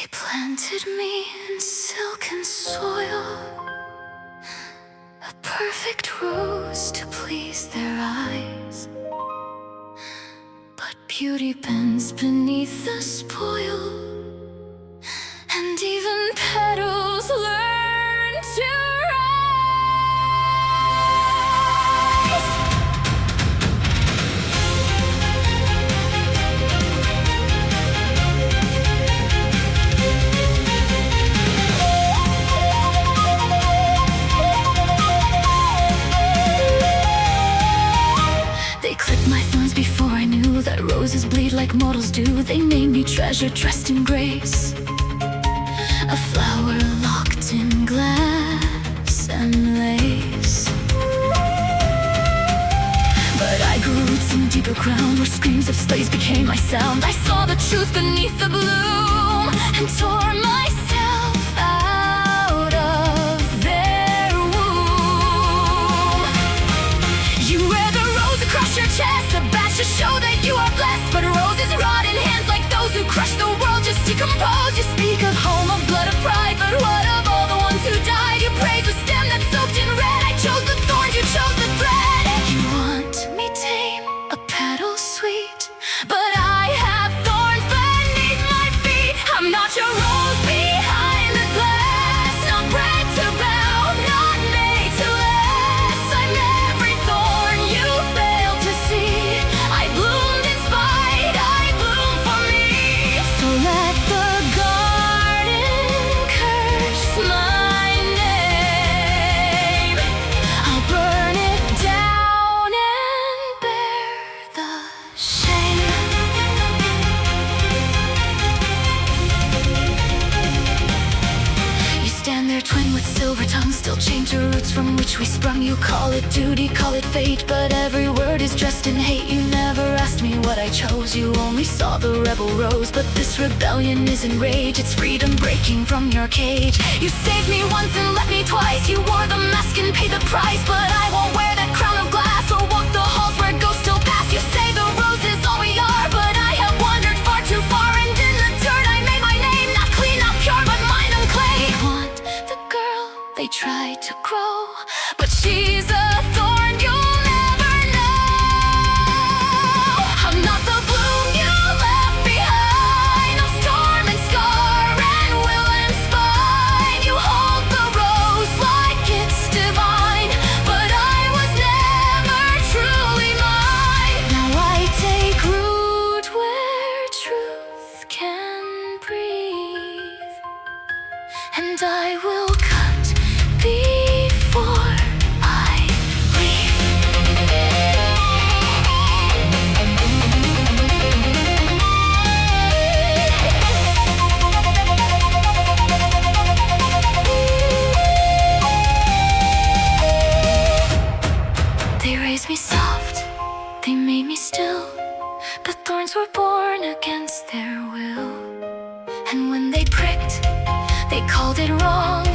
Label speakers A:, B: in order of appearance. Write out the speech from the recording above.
A: They planted me in silken soil, a perfect rose to please their eyes. But beauty bends beneath the spoil, and even petals learn to rise. They clipped my thorns before I knew that roses bleed like mortals do. They made me treasure dressed in grace, a flower locked in glass and lace. But I grew roots in deeper ground, where screams of slaves became my sound. I saw the truth beneath the bloom and tore myself out of their womb. You wear the rose across your chest, a badge to show that you are blessed. But roses rot in hands like those who crush the world, just decompose. You speak of home, of blood, of pride, but what of all the ones who died? You praise the stem that's soaked in red. I chose the thorns, you chose the thread. You want me tame, a petal sweet, but I have thorns beneath my feet. I'm not your rose behind the glass, not bred to bow, not made to last. I'm every thorn you failed to see. I bloomed in spite, I bloom for me. So let the garden curse my name. I'll burn it down and bear the shame. You stand there twin with silver tongue, still chained to roots from which we sprung. You call it duty, call it fate, but every word is dressed in hate. You never asked me what I chose, you only saw the rebel rose. But this rebellion isn't rage, it's freedom breaking from your cage. You saved me once and left me twice. You wore the mask and paid the price, but I won't wear that crown of glass or walk the halls where ghosts still pass. You say the rose is all we are, but I have wandered far too far, and in the dirt I made my name. Not clean, not pure, but mine unclaimed. They want the girl they try to grow, but she's a thorn you'll never know. I'm not the bloom you left behind, of storm and scar and will and spine. You hold the rose like it's divine, but I was never truly mine. Now I take root where truth can breathe, and I will cut before I leave. They raised me soft, they made me still, but thorns were born against their will. And when they pricked, they called it wrong.